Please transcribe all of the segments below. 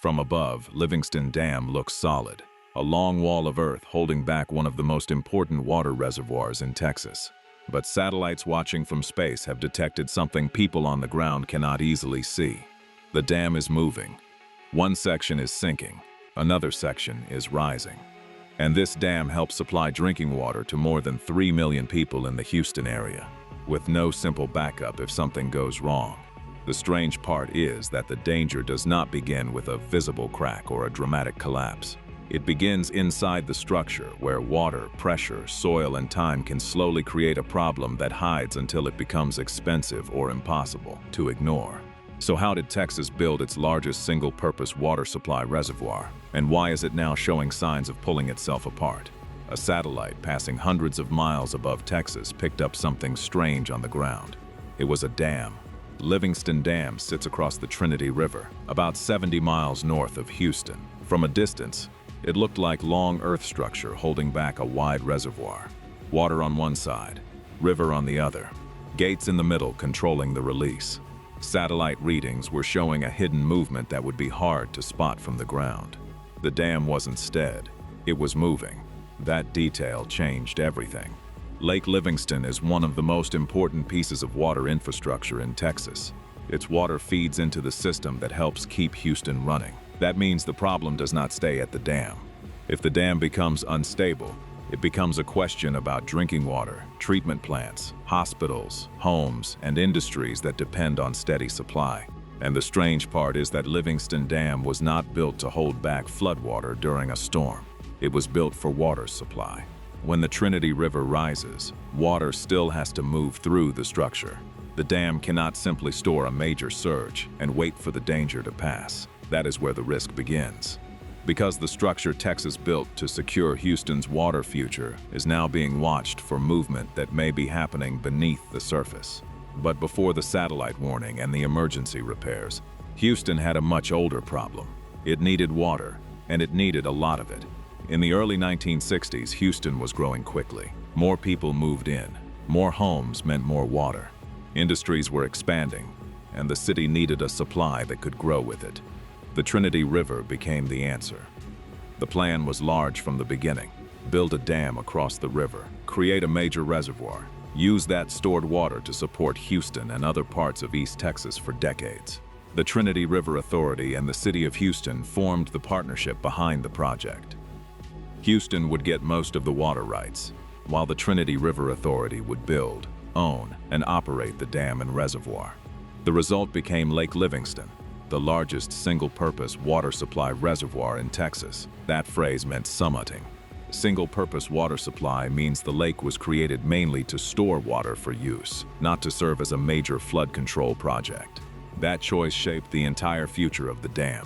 From above, Livingston Dam looks solid, a long wall of earth holding back one of the most important water reservoirs in Texas. But satellites watching from space have detected something people on the ground cannot easily see. The dam is moving. One section is sinking, another section is rising. And this dam helps supply drinking water to more than 3 million people in the Houston area, with no simple backup if something goes wrong. The strange part is that the danger does not begin with a visible crack or a dramatic collapse. It begins inside the structure, where water, pressure, soil, and time can slowly create a problem that hides until it becomes expensive or impossible to ignore. So how did Texas build its largest single-purpose water supply reservoir? And why is it now showing signs of pulling itself apart? A satellite passing hundreds of miles above Texas picked up something strange on the ground. It was a dam. Livingston Dam sits across the Trinity River, about 70 miles north of Houston. From a distance, it looked like long earth structure holding back a wide reservoir. Water on one side, river on the other, gates in the middle controlling the release. Satellite readings were showing a hidden movement that would be hard to spot from the ground. The dam wasn't steady, it was moving. That detail changed everything. Lake Livingston is one of the most important pieces of water infrastructure in Texas. Its water feeds into the system that helps keep Houston running. That means the problem does not stay at the dam. If the dam becomes unstable, it becomes a question about drinking water, treatment plants, hospitals, homes, and industries that depend on steady supply. And the strange part is that Livingston Dam was not built to hold back floodwater during a storm. It was built for water supply. When the Trinity River rises, water still has to move through the structure. The dam cannot simply store a major surge and wait for the danger to pass. That is where the risk begins. Because the structure Texas built to secure Houston's water future is now being watched for movement that may be happening beneath the surface. But before the satellite warning and the emergency repairs, Houston had a much older problem. It needed water, and it needed a lot of it. In the early 1960s, Houston was growing quickly. More people moved in. More homes meant more water. Industries were expanding, and the city needed a supply that could grow with it. The Trinity River became the answer. The plan was large from the beginning. Build a dam across the river, create a major reservoir, use that stored water to support Houston and other parts of East Texas for decades. The Trinity River Authority and the city of Houston formed the partnership behind the project. Houston would get most of the water rights, while the Trinity River Authority would build, own, and operate the dam and reservoir. The result became Lake Livingston, the largest single-purpose water supply reservoir in Texas. That phrase meant summiting. Single-purpose water supply means the lake was created mainly to store water for use, not to serve as a major flood control project. That choice shaped the entire future of the dam.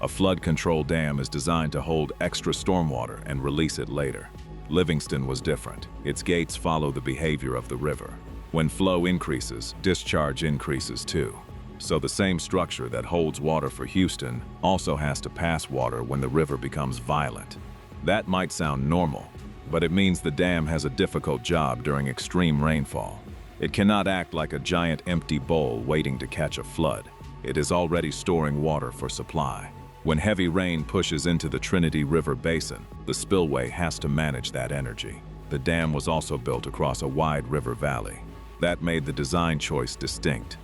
A flood control dam is designed to hold extra stormwater and release it later. Livingston was different. Its gates follow the behavior of the river. When flow increases, discharge increases too. So the same structure that holds water for Houston also has to pass water when the river becomes violent. That might sound normal, but it means the dam has a difficult job during extreme rainfall. It cannot act like a giant empty bowl waiting to catch a flood. It is already storing water for supply. When heavy rain pushes into the Trinity River basin, the spillway has to manage that energy. The dam was also built across a wide river valley. That made the design choice distinct.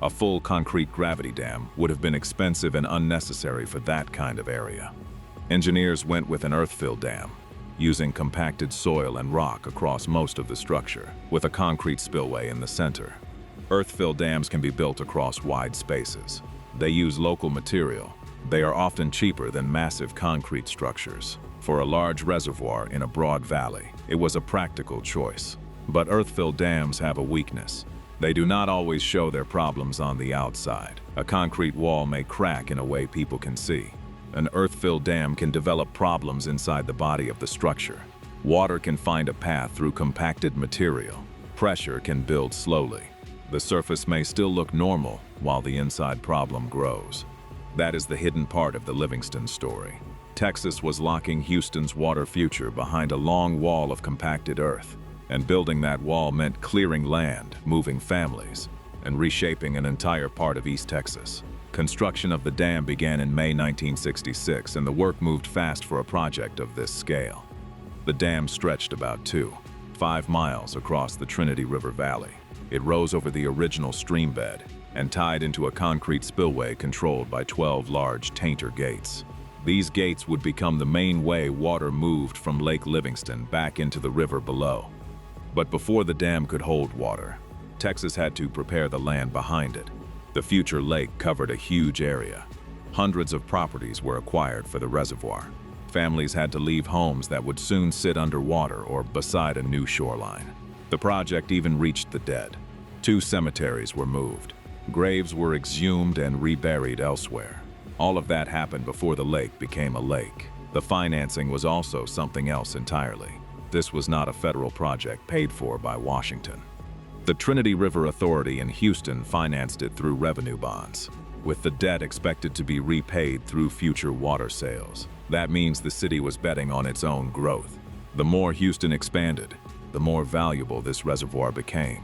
A full concrete gravity dam would have been expensive and unnecessary for that kind of area. Engineers went with an earth-filled dam, using compacted soil and rock across most of the structure, with a concrete spillway in the center. Earth-filled dams can be built across wide spaces. They use local material. They are often cheaper than massive concrete structures. For a large reservoir in a broad valley, it was a practical choice. But earth-filled dams have a weakness. They do not always show their problems on the outside. A concrete wall may crack in a way people can see. An earth-filled dam can develop problems inside the body of the structure. Water can find a path through compacted material. Pressure can build slowly. The surface may still look normal while the inside problem grows. That is the hidden part of the Livingston story. Texas was locking Houston's water future behind a long wall of compacted earth, and building that wall meant clearing land, moving families, and reshaping an entire part of East Texas. Construction of the dam began in May 1966, and the work moved fast for a project of this scale. The dam stretched about 5 miles across the Trinity River Valley. It rose over the original stream bed and tied into a concrete spillway controlled by 12 large tainter gates. These gates would become the main way water moved from Lake Livingston back into the river below. But before the dam could hold water, Texas had to prepare the land behind it. The future lake covered a huge area. Hundreds of properties were acquired for the reservoir. Families had to leave homes that would soon sit underwater or beside a new shoreline. The project even reached the dead. 2 cemeteries were moved. Graves were exhumed and reburied elsewhere. All of that happened before the lake became a lake. The financing was also something else entirely. This was not a federal project paid for by Washington. The Trinity River Authority in Houston financed it through revenue bonds, with the debt expected to be repaid through future water sales. That means the city was betting on its own growth. The more Houston expanded, the more valuable this reservoir became.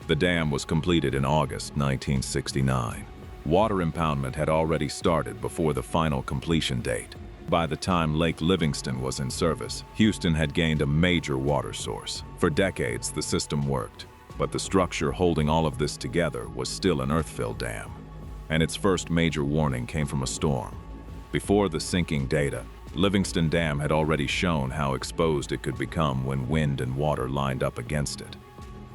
The dam was completed in August 1969. Water impoundment had already started before the final completion date. By the time Lake Livingston was in service, Houston had gained a major water source. For decades, the system worked, but the structure holding all of this together was still an earth-filled dam. And its first major warning came from a storm. Before the sinking data, Livingston Dam had already shown how exposed it could become when wind and water lined up against it.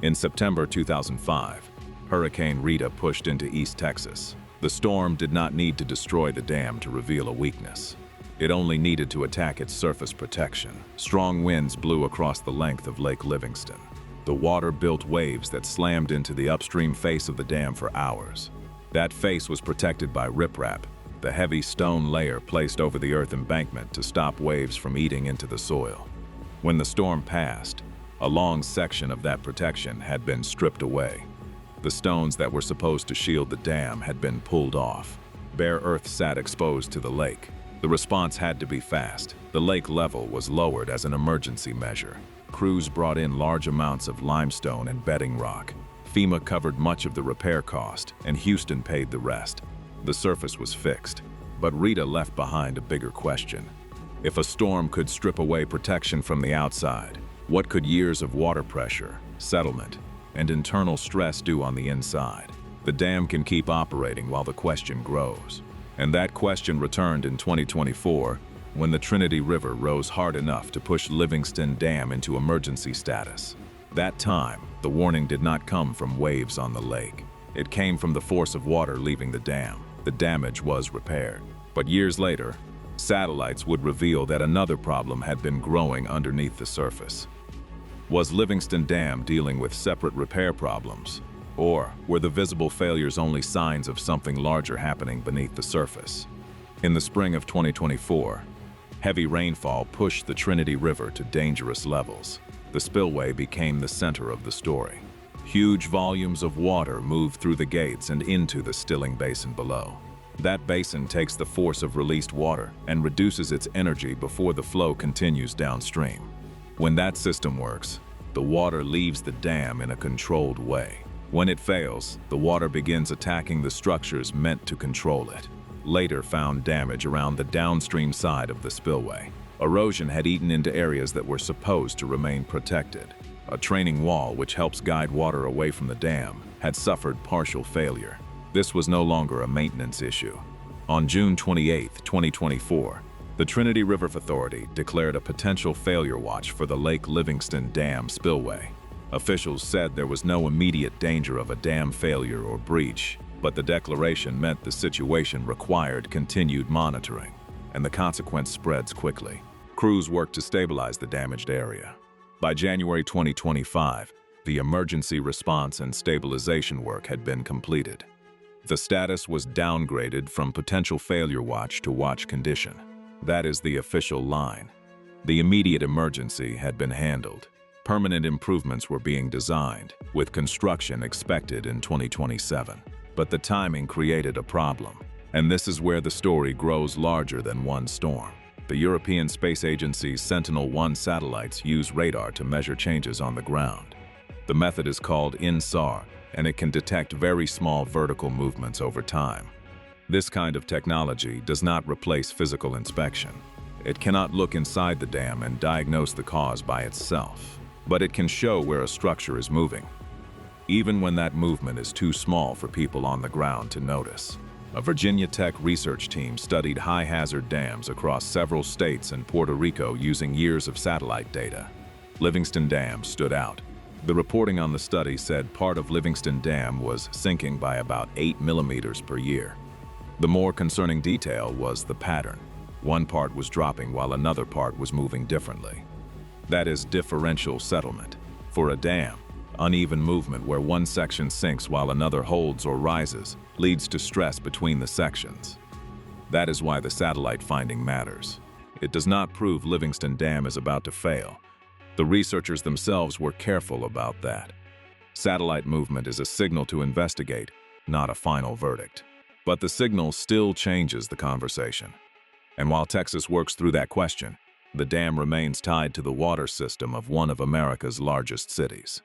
In September 2005, Hurricane Rita pushed into East Texas. The storm did not need to destroy the dam to reveal a weakness. It only needed to attack its surface protection. Strong winds blew across the length of Lake Livingston. The water built waves that slammed into the upstream face of the dam for hours. That face was protected by riprap, the heavy stone layer placed over the earth embankment to stop waves from eating into the soil. When the storm passed, a long section of that protection had been stripped away. The stones that were supposed to shield the dam had been pulled off. Bare earth sat exposed to the lake. The response had to be fast. The lake level was lowered as an emergency measure. Crews brought in large amounts of limestone and bedding rock. FEMA covered much of the repair cost, and Houston paid the rest. The surface was fixed, but Rita left behind a bigger question. If a storm could strip away protection from the outside, what could years of water pressure, settlement, and internal stress do on the inside? The dam can keep operating while the question grows. And that question returned in 2024 when the Trinity River rose hard enough to push Livingston Dam into emergency status. That time, the warning did not come from waves on the lake. It came from the force of water leaving the dam. The damage was repaired. But years later, satellites would reveal that another problem had been growing underneath the surface. Was Livingston Dam dealing with separate repair problems? Or were the visible failures only signs of something larger happening beneath the surface? In the spring of 2024, heavy rainfall pushed the Trinity River to dangerous levels. The spillway became the center of the story. Huge volumes of water moved through the gates and into the stilling basin below. That basin takes the force of released water and reduces its energy before the flow continues downstream. When that system works, the water leaves the dam in a controlled way. When it fails, the water begins attacking the structures meant to control it. Later found damage around the downstream side of the spillway. Erosion had eaten into areas that were supposed to remain protected. A training wall, which helps guide water away from the dam, had suffered partial failure. This was no longer a maintenance issue. On June 28, 2024, the Trinity River Authority declared a potential failure watch for the Lake Livingston Dam spillway. Officials said there was no immediate danger of a dam failure or breach, but the declaration meant the situation required continued monitoring, and the consequence spreads quickly. Crews worked to stabilize the damaged area. By January 2025, the emergency response and stabilization work had been completed. The status was downgraded from potential failure watch to watch condition. That is the official line. The immediate emergency had been handled. Permanent improvements were being designed, with construction expected in 2027. But the timing created a problem, and this is where the story grows larger than one storm. The European Space Agency's Sentinel-1 satellites use radar to measure changes on the ground. The method is called INSAR, and it can detect very small vertical movements over time. This kind of technology does not replace physical inspection. It cannot look inside the dam and diagnose the cause by itself, but it can show where a structure is moving, even when that movement is too small for people on the ground to notice. A Virginia Tech research team studied high-hazard dams across several states and Puerto Rico using years of satellite data. Livingston Dam stood out. The reporting on the study said part of Livingston Dam was sinking by about 8 millimeters per year. The more concerning detail was the pattern. One part was dropping while another part was moving differently. That is differential settlement. For a dam, uneven movement where one section sinks while another holds or rises leads to stress between the sections. That is why the satellite finding matters. It does not prove Livingston Dam is about to fail. The researchers themselves were careful about that. Satellite movement is a signal to investigate, not a final verdict. But the signal still changes the conversation. And while Texas works through that question, the dam remains tied to the water system of one of America's largest cities.